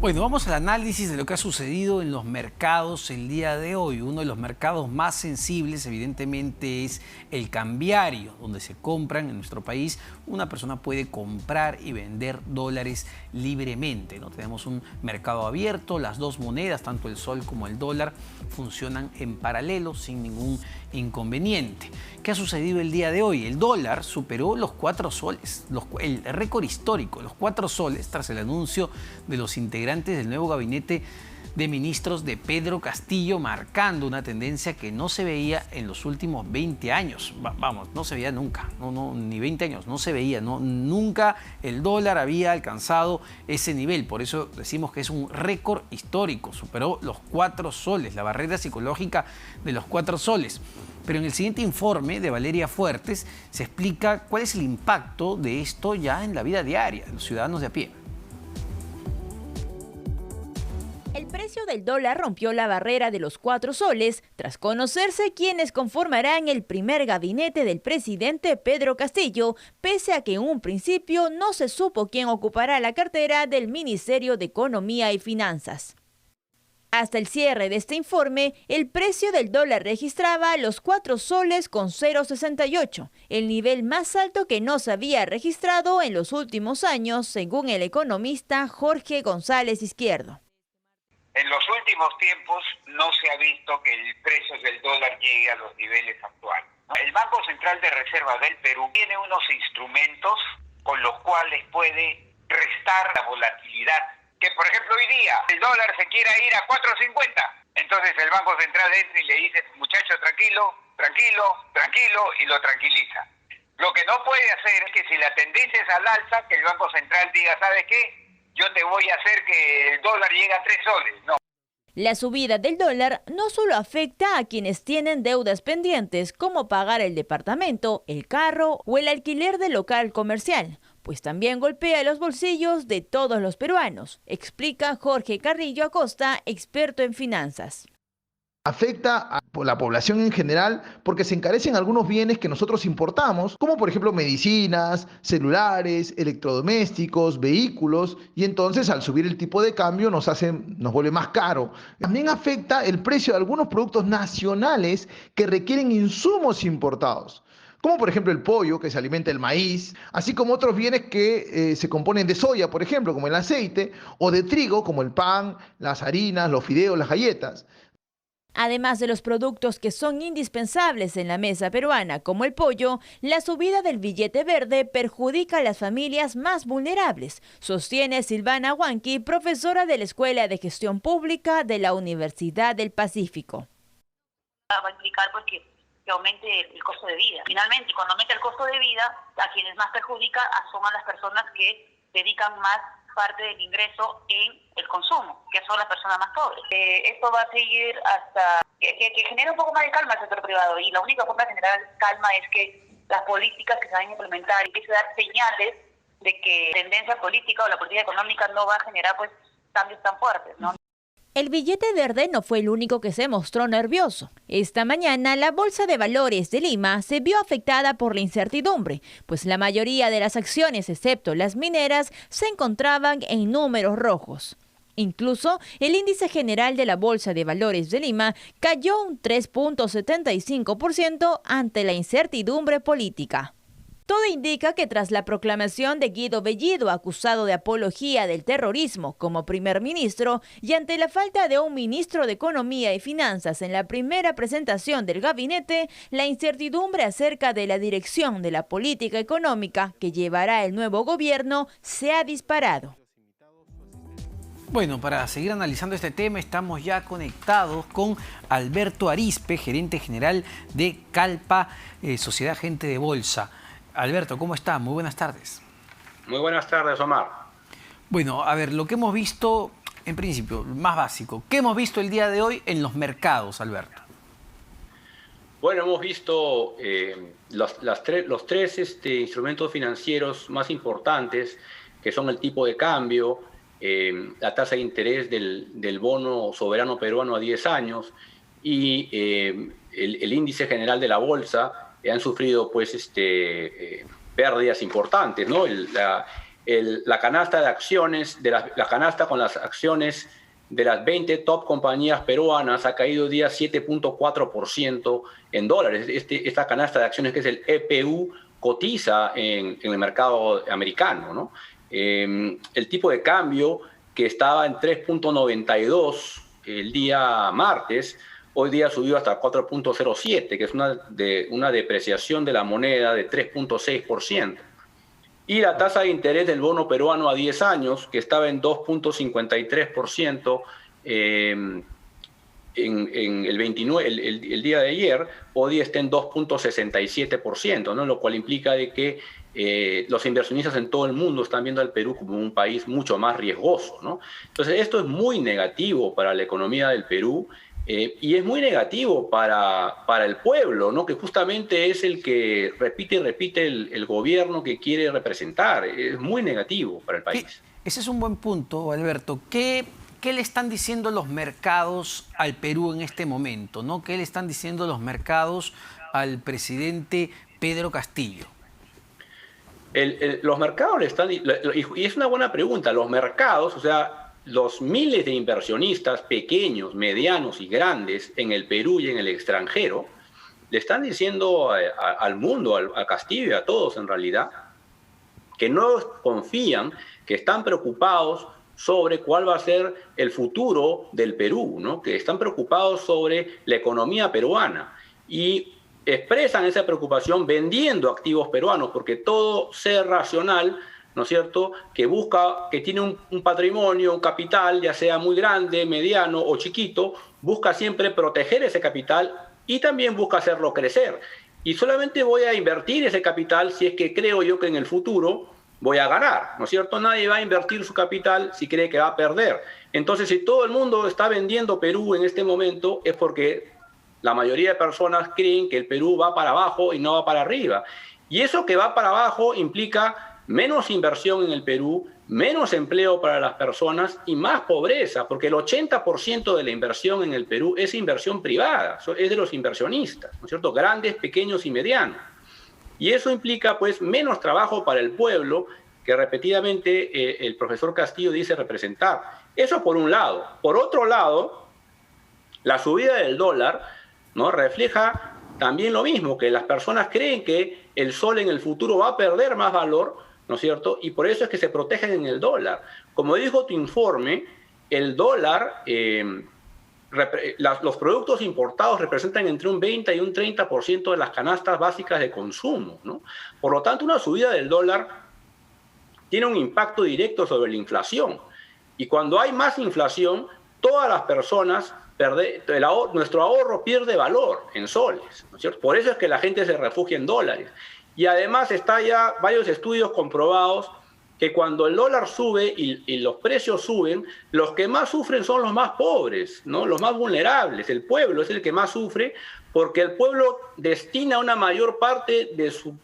Bueno, vamos al análisis de lo que ha sucedido en los mercados el día de hoy. Uno de los mercados más sensibles, evidentemente, es el cambiario, donde se compran en nuestro país. Una persona puede comprar y vender dólares libremente, ¿no? Tenemos un mercado abierto, las dos monedas, tanto el sol como el dólar, funcionan en paralelo sin ningún inconveniente. ¿Qué ha sucedido el día de hoy? El dólar superó los 4 soles, el récord histórico, los 4 soles, tras el anuncio de los integrantes del nuevo gabinete de ministros de Pedro Castillo, marcando una tendencia que no se veía en los últimos 20 años. Vamos, no se veía nunca, ni 20 años, no se veía, nunca el dólar había alcanzado ese nivel. Por eso decimos que es un récord histórico, superó los 4 soles, la barrera psicológica de los 4 soles. Pero en el siguiente informe de Valeria Fuertes se explica cuál es el impacto de esto ya en la vida diaria de los ciudadanos de a pie. El precio del dólar rompió la barrera de los 4 soles tras conocerse quiénes conformarán el primer gabinete del presidente Pedro Castillo, pese a que en un principio no se supo quién ocupará la cartera del Ministerio de Economía y Finanzas. Hasta el cierre de este informe, el precio del dólar registraba los 4 soles con 0,68, el nivel más alto que no se había registrado en los últimos años, según el economista Jorge González Izquierdo. En los últimos tiempos no se ha visto que el precio del dólar llegue a los niveles actuales. El Banco Central de Reserva del Perú tiene unos instrumentos con los cuales puede restar la volatilidad. Que por ejemplo hoy día el dólar se quiera ir a 4.50. Entonces el Banco Central entra y le dice, muchacho, tranquilo, y lo tranquiliza. Lo que no puede hacer es que si la tendencia es al alza, que el Banco Central diga, ¿sabes qué? Yo te voy a hacer que el dólar llegue a 3 soles, no. La subida del dólar no solo afecta a quienes tienen deudas pendientes, como pagar el departamento, el carro o el alquiler del local comercial, pues también golpea los bolsillos de todos los peruanos, explica Jorge Carrillo Acosta, experto en finanzas. Afecta a la población en general porque se encarecen algunos bienes que nosotros importamos, como por ejemplo medicinas, celulares, electrodomésticos, vehículos, y entonces al subir el tipo de cambio nos vuelve más caro. También afecta el precio de algunos productos nacionales que requieren insumos importados, como por ejemplo el pollo, que se alimenta del maíz, así como otros bienes que se componen de soya, por ejemplo, como el aceite, o de trigo, como el pan, las harinas, los fideos, las galletas. Además de los productos que son indispensables en la mesa peruana, como el pollo, la subida del billete verde perjudica a las familias más vulnerables, sostiene Silvana Huanqui, profesora de la Escuela de Gestión Pública de la Universidad del Pacífico. Va a implicar pues que aumente el costo de vida. Finalmente, cuando aumenta el costo de vida, a quienes más perjudica son a las personas que dedican más parte del ingreso en el consumo, que son las personas más pobres. Esto va a seguir hasta que genere un poco más de calma al sector privado, y la única forma de generar calma es que las políticas que se van a implementar empiecen a dar señales de que la tendencia política o la política económica no va a generar pues cambios tan fuertes, ¿no? El billete verde no fue el único que se mostró nervioso. Esta mañana, la Bolsa de Valores de Lima se vio afectada por la incertidumbre, pues la mayoría de las acciones, excepto las mineras, se encontraban en números rojos. Incluso, el índice general de la Bolsa de Valores de Lima cayó un 3.75% ante la incertidumbre política. Todo indica que tras la proclamación de Guido Bellido, acusado de apología del terrorismo como primer ministro, y ante la falta de un ministro de Economía y Finanzas en la primera presentación del gabinete, la incertidumbre acerca de la dirección de la política económica que llevará el nuevo gobierno se ha disparado. Bueno, para seguir analizando este tema estamos ya conectados con Alberto Arizpe, gerente general de Calpa, Sociedad Agente de Bolsa. Alberto, ¿cómo está? Muy buenas tardes. Muy buenas tardes, Omar. Bueno, a ver, lo que hemos visto, en principio, más básico, ¿qué hemos visto el día de hoy en los mercados, Alberto? Bueno, hemos visto los tres instrumentos financieros más importantes, que son el tipo de cambio, la tasa de interés del bono soberano peruano a 10 años y el índice general de la bolsa, han sufrido pues pérdidas importantes, ¿no? la canasta de acciones, la canasta con las acciones de las 20 top compañías peruanas ha caído hoy día 7.4% en dólares. Esta canasta de acciones, que es el EPU, cotiza en el mercado americano, ¿no? El tipo de cambio, que estaba en 3.92 el día martes, hoy día subió hasta 4.07, que es una depreciación de la moneda de 3.6%. Y la tasa de interés del bono peruano a 10 años, que estaba en 2.53% en el día de ayer, hoy día está en 2.67%, ¿no? Lo cual implica de que los inversionistas en todo el mundo están viendo al Perú como un país mucho más riesgoso, ¿no? Entonces, esto es muy negativo para la economía del Perú. Y es muy negativo para el pueblo, ¿no? Que justamente es el que repite y repite el gobierno que quiere representar. Es muy negativo para el país. Ese es un buen punto, Alberto. ¿Qué le están diciendo los mercados al Perú en este momento, ¿no? ¿Qué le están diciendo los mercados al presidente Pedro Castillo? Los mercados le están... Y es una buena pregunta. Los mercados, o sea, los miles de inversionistas pequeños, medianos y grandes en el Perú y en el extranjero, le están diciendo al mundo, a Castillo y a todos en realidad, que no confían, que están preocupados sobre cuál va a ser el futuro del Perú, ¿no? Que están preocupados sobre la economía peruana y expresan esa preocupación vendiendo activos peruanos, porque todo ser racional, ¿no es cierto?, que tiene un patrimonio, un capital, ya sea muy grande, mediano o chiquito, busca siempre proteger ese capital y también busca hacerlo crecer. Y solamente voy a invertir ese capital si es que creo yo que en el futuro voy a ganar, ¿no es cierto? Nadie va a invertir su capital si cree que va a perder. Entonces, si todo el mundo está vendiendo Perú en este momento, es porque la mayoría de personas creen que el Perú va para abajo y no va para arriba. Y eso que va para abajo implica menos inversión en el Perú, menos empleo para las personas y más pobreza, porque el 80% de la inversión en el Perú es inversión privada, es de los inversionistas, ¿no es cierto?, grandes, pequeños y medianos. Y eso implica, pues, menos trabajo para el pueblo, que repetidamente el profesor Castillo dice representar. Eso por un lado. Por otro lado, la subida del dólar, ¿no?, refleja también lo mismo, que las personas creen que el sol en el futuro va a perder más valor, ¿no es cierto? Y por eso es que se protegen en el dólar. Como dijo tu informe, el dólar, los productos importados representan entre un 20 y un 30% de las canastas básicas de consumo, ¿no? Por lo tanto, una subida del dólar tiene un impacto directo sobre la inflación. Y cuando hay más inflación, todas las personas nuestro ahorro pierde valor en soles, ¿no es cierto? Por eso es que la gente se refugia en dólares. Y además está ya varios estudios comprobados que cuando el dólar sube y los precios suben, los que más sufren son los más pobres, ¿no?, los más vulnerables. El pueblo es el que más sufre porque el pueblo destina una mayor parte de su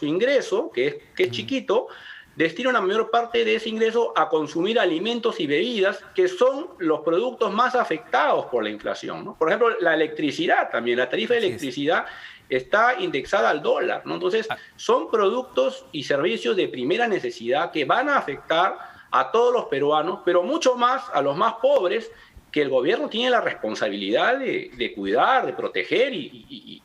ingreso, que es chiquito, destina una mayor parte de ese ingreso a consumir alimentos y bebidas, que son los productos más afectados por la inflación, ¿no? Por ejemplo, la electricidad también, la tarifa de electricidad está indexada al dólar, ¿no? Entonces, son productos y servicios de primera necesidad que van a afectar a todos los peruanos, pero mucho más a los más pobres, que el gobierno tiene la responsabilidad de cuidar, de proteger y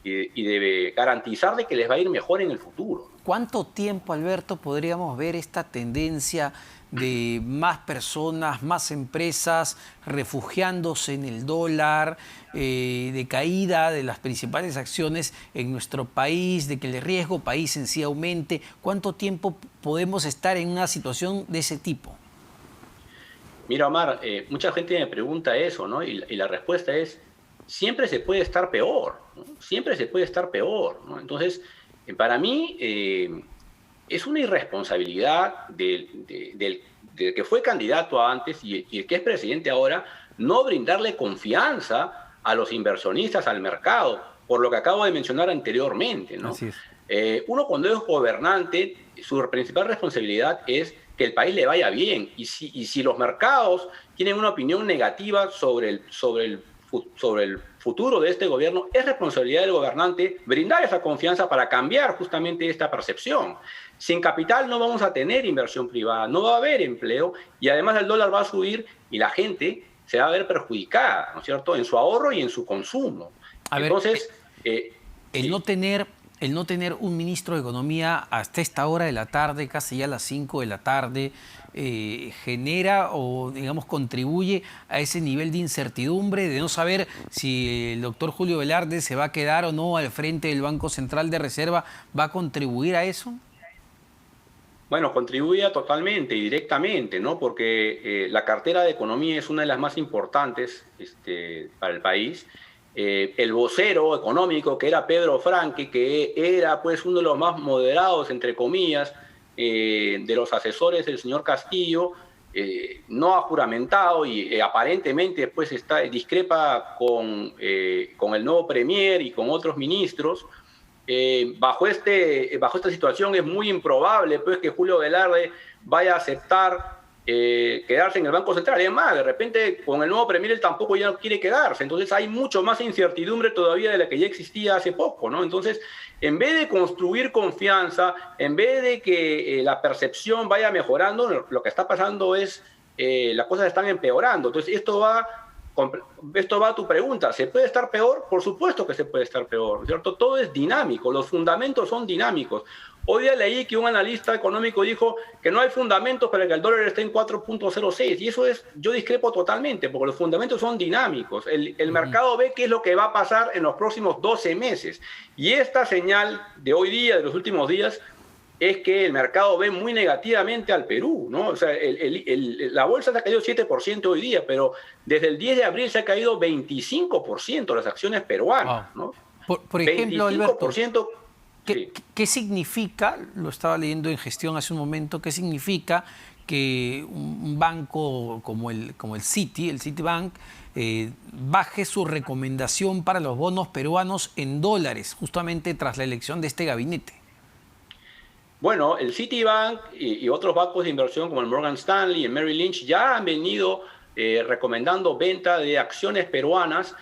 de garantizar de que les va a ir mejor en el futuro. ¿Cuánto tiempo, Alberto, podríamos ver esta tendencia de más personas, más empresas refugiándose en el dólar, de caída de las principales acciones en nuestro país, de que el riesgo país en sí aumente? ¿Cuánto tiempo podemos estar en una situación de ese tipo? Mira, Omar, mucha gente me pregunta eso, ¿no? Y la respuesta es, siempre se puede estar peor, ¿no? Siempre se puede estar peor, ¿no? Entonces, para mí es una irresponsabilidad del que fue candidato antes y el que es presidente ahora, no brindarle confianza a los inversionistas, al mercado, por lo que acabo de mencionar anteriormente, ¿no? Así es. Uno, cuando es gobernante, su principal responsabilidad es que el país le vaya bien. Y si los mercados tienen una opinión negativa sobre el sobre el futuro de este gobierno, es responsabilidad del gobernante brindar esa confianza para cambiar justamente esta percepción. Sin capital no vamos a tener inversión privada, no va a haber empleo y además el dólar va a subir y la gente se va a ver perjudicada, ¿no es cierto?, en su ahorro y en su consumo. Entonces, sí. el no tener un ministro de Economía hasta esta hora de la tarde, casi ya las 5 de la tarde, genera o, digamos, contribuye a ese nivel de incertidumbre, de no saber si el doctor Julio Velarde se va a quedar o no al frente del Banco Central de Reserva. ¿Va a contribuir a eso? Bueno, contribuye totalmente y directamente, ¿no? Porque la cartera de economía es una de las más importantes para el país. El vocero económico, que era Pedro Franque, que era pues uno de los más moderados, entre comillas, de los asesores del señor Castillo, no ha juramentado y aparentemente pues discrepa con el nuevo premier y con otros ministros. Bajo esta situación es muy improbable pues, que Julio Velarde vaya a aceptar quedarse en el Banco Central. Es más, de repente con el nuevo premier él tampoco ya no quiere quedarse. Entonces hay mucho más incertidumbre todavía de la que ya existía hace poco, ¿no? Entonces, en vez de construir confianza, en vez de que la percepción vaya mejorando, lo que está pasando es las cosas están empeorando. Entonces, esto va a tu pregunta. ¿Se puede estar peor? Por supuesto que se puede estar peor, ¿cierto? Todo es dinámico, los fundamentos son dinámicos. Hoy día leí que un analista económico dijo que no hay fundamentos para que el dólar esté en 4.06 y eso yo discrepo totalmente porque los fundamentos son dinámicos. El mercado ve qué es lo que va a pasar en los próximos 12 meses y esta señal de hoy día, de los últimos días, es que el mercado ve muy negativamente al Perú, ¿no? O sea, la bolsa se ha caído 7% hoy día, pero desde el 10 de abril se ha caído 25% las acciones peruanas, ¿no? Por ejemplo, 25%, Alberto, sí. ¿qué significa, lo estaba leyendo en Gestión hace un momento, qué significa que un banco como el Citibank, baje su recomendación para los bonos peruanos en dólares, justamente tras la elección de este gabinete? Bueno, el Citibank y otros bancos de inversión como el Morgan Stanley y el Merrill Lynch ya han venido recomendando venta de acciones peruanas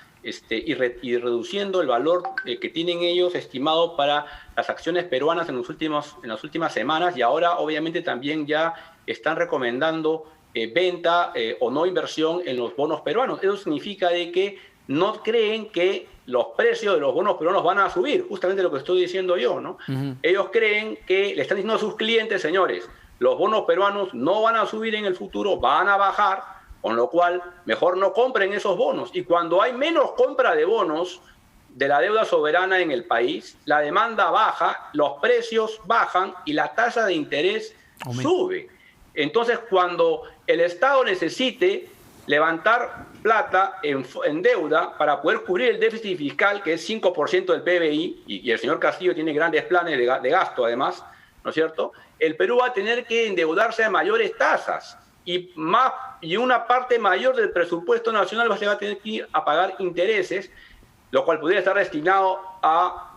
y reduciendo el valor que tienen ellos estimado para las acciones peruanas en las últimas semanas y ahora obviamente también ya están recomendando venta o no inversión en los bonos peruanos. Eso significa de que no creen que los precios de los bonos peruanos van a subir, justamente lo que estoy diciendo yo, ¿no? Ellos creen que le están diciendo a sus clientes, señores, los bonos peruanos no van a subir en el futuro, van a bajar, con lo cual mejor no compren esos bonos. Y cuando hay menos compra de bonos de la deuda soberana en el país, la demanda baja, los precios bajan y la tasa de interés sube. Entonces, cuando el Estado necesite levantar plata en deuda para poder cubrir el déficit fiscal, que es 5% del PBI, y el señor Castillo tiene grandes planes de gasto además, ¿no es cierto? El Perú va a tener que endeudarse a mayores tasas y una parte mayor del presupuesto nacional se va a tener que ir a pagar intereses, lo cual podría estar destinado a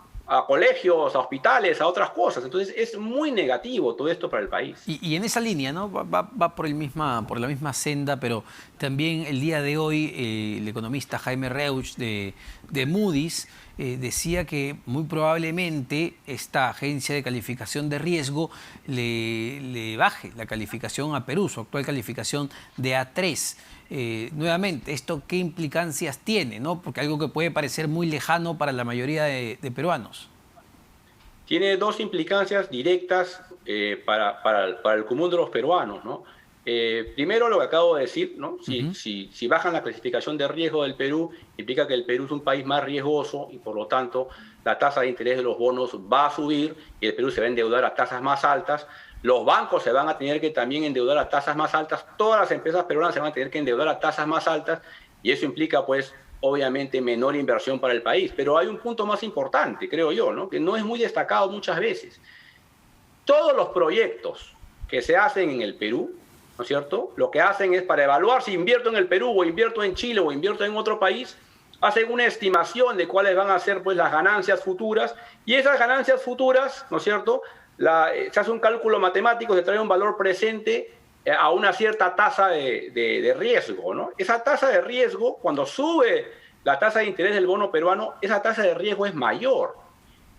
colegios, a hospitales, a otras cosas. Entonces es muy negativo todo esto para el país. Y en esa línea, ¿no? Va por la misma senda, pero también el día de hoy el economista Jaime Reusch de Moody's decía que muy probablemente esta agencia de calificación de riesgo le baje la calificación a Perú, su actual calificación de A3. Nuevamente, ¿esto qué implicancias tiene, ¿no? Porque algo que puede parecer muy lejano para la mayoría de peruanos. Tiene dos implicancias directas para el común de los peruanos, ¿no? Primero, lo que acabo de decir, ¿no? Si bajan la clasificación de riesgo del Perú, implica que el Perú es un país más riesgoso y por lo tanto la tasa de interés de los bonos va a subir y el Perú se va a endeudar a tasas más altas. Los bancos se van a tener que también endeudar a tasas más altas, todas las empresas peruanas se van a tener que endeudar a tasas más altas y eso implica, pues, obviamente menor inversión para el país. Pero hay un punto más importante, creo yo, ¿no? Que no es muy destacado muchas veces. Todos los proyectos que se hacen en el Perú, ¿no es cierto? Lo que hacen es para evaluar si invierto en el Perú o invierto en Chile o invierto en otro país, hacen una estimación de cuáles van a ser, pues, las ganancias futuras y esas ganancias futuras, ¿no es cierto?, se hace un cálculo matemático, se trae un valor presente a una cierta tasa de riesgo, ¿no? Esa tasa de riesgo, cuando sube la tasa de interés del bono peruano, esa tasa de riesgo es mayor.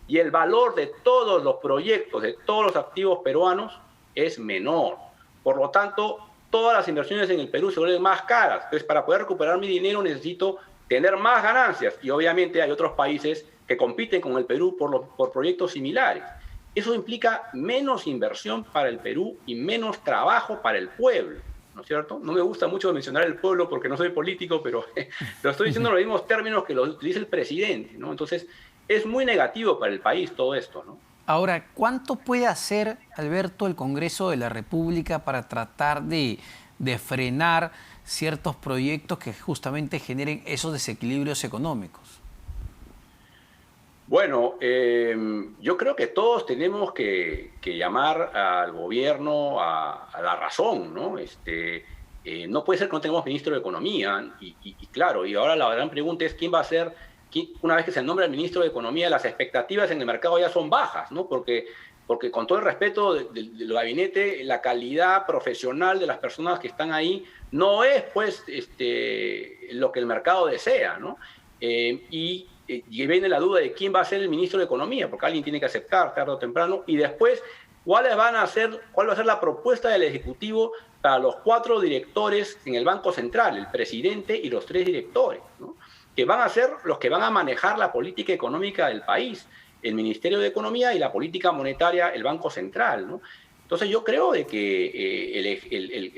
Y el valor de todos los proyectos, de todos los activos peruanos, es menor. Por lo tanto, todas las inversiones en el Perú se vuelven más caras. Entonces, para poder recuperar mi dinero necesito tener más ganancias. Y obviamente hay otros países que compiten con el Perú por proyectos similares. Eso implica menos inversión para el Perú y menos trabajo para el pueblo, ¿no es cierto? No me gusta mucho mencionar el pueblo porque no soy político, pero lo estoy diciendo en los mismos términos que lo utiliza el presidente, ¿no? Entonces, es muy negativo para el país todo esto, ¿no? Ahora, ¿cuánto puede hacer, Alberto, el Congreso de la República para tratar de frenar ciertos proyectos que justamente generen esos desequilibrios económicos? Bueno, yo creo que todos tenemos que llamar al gobierno a la razón, ¿no? No puede ser que no tengamos ministro de Economía y claro, y ahora la gran pregunta es quién va a ser, una vez que se nombra el ministro de Economía, las expectativas en el mercado ya son bajas, ¿no? Porque con todo el respeto del gabinete, la calidad profesional de las personas que están ahí no es, pues, lo que el mercado desea, ¿no? Y viene la duda de quién va a ser el ministro de Economía, porque alguien tiene que aceptar tarde o temprano, y después, cuál va a ser la propuesta del Ejecutivo para los 4 directores en el Banco Central, el presidente y los 3 directores, ¿no? Que van a ser los que van a manejar la política económica del país, el Ministerio de Economía y la política monetaria, el Banco Central, ¿no? Entonces yo creo de que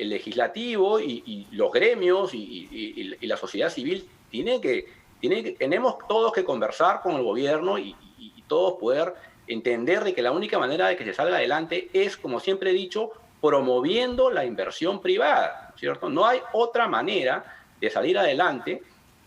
el legislativo y los gremios y la sociedad civil tenemos todos que conversar con el gobierno y todos poder entender de que la única manera de que se salga adelante es, como siempre he dicho, promoviendo la inversión privada, ¿cierto? No hay otra manera de salir adelante.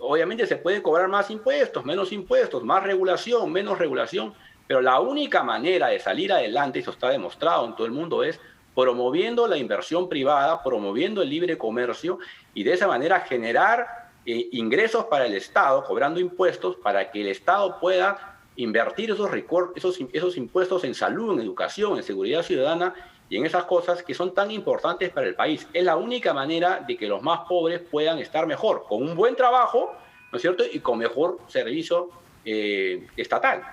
Obviamente se puede cobrar más impuestos, menos impuestos, más regulación, menos regulación, pero la única manera de salir adelante, y eso está demostrado en todo el mundo, es promoviendo la inversión privada, promoviendo el libre comercio y de esa manera generar ingresos para el Estado, cobrando impuestos para que el Estado pueda invertir esos impuestos en salud, en educación, en seguridad ciudadana y en esas cosas que son tan importantes para el país. Es la única manera de que los más pobres puedan estar mejor, con un buen trabajo, ¿no es cierto?, y con mejor servicio estatal.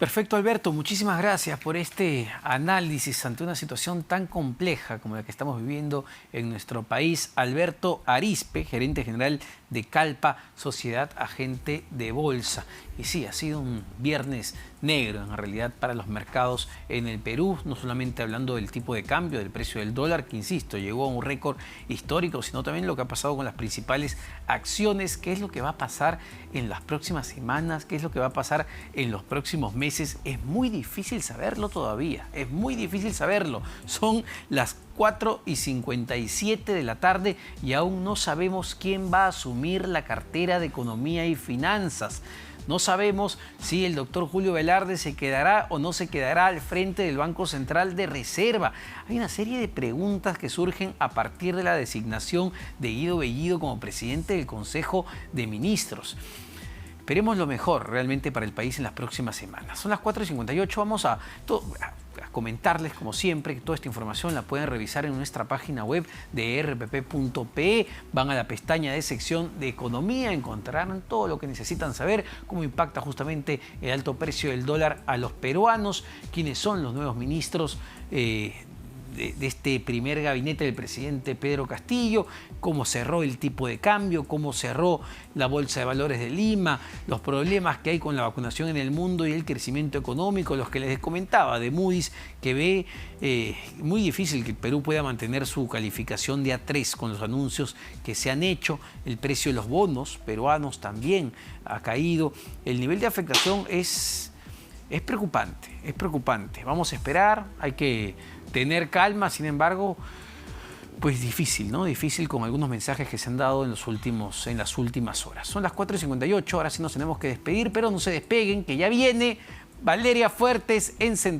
Perfecto, Alberto. Muchísimas gracias por este análisis ante una situación tan compleja como la que estamos viviendo en nuestro país. Alberto Arizpe, gerente general de Calpa, Sociedad Agente de Bolsa. Y sí, ha sido un viernes negro en realidad para los mercados en el Perú, no solamente hablando del tipo de cambio, del precio del dólar, que insisto, llegó a un récord histórico, sino también lo que ha pasado con las principales acciones, qué es lo que va a pasar en las próximas semanas, qué es lo que va a pasar en los próximos meses. Es muy difícil saberlo todavía, es muy difícil saberlo. Son las 4:57 de la tarde y aún no sabemos quién va a asumir la cartera de Economía y Finanzas. No sabemos si el doctor Julio Velarde se quedará o no se quedará al frente del Banco Central de Reserva. Hay una serie de preguntas que surgen a partir de la designación de Guido Bellido como presidente del Consejo de Ministros. Esperemos lo mejor realmente para el país en las próximas semanas. Son las 4:58, vamos a comentarles como siempre que toda esta información la pueden revisar en nuestra página web de rpp.pe. Van a la pestaña de sección de economía, encontrarán todo lo que necesitan saber, cómo impacta justamente el alto precio del dólar a los peruanos, quiénes son los nuevos ministros de este primer gabinete del presidente Pedro Castillo, cómo cerró el tipo de cambio, cómo cerró la Bolsa de Valores de Lima, los problemas que hay con la vacunación en el mundo y el crecimiento económico, los que les comentaba de Moody's, que ve muy difícil que el Perú pueda mantener su calificación de A3 con los anuncios que se han hecho. El precio de los bonos peruanos también ha caído. El nivel de afectación es preocupante, es preocupante. Vamos a esperar, hay que tener calma, sin embargo, pues difícil, ¿no? Difícil con algunos mensajes que se han dado en las últimas horas. Son las 4:58, ahora sí nos tenemos que despedir, pero no se despeguen, que ya viene Valeria Fuertes en Central.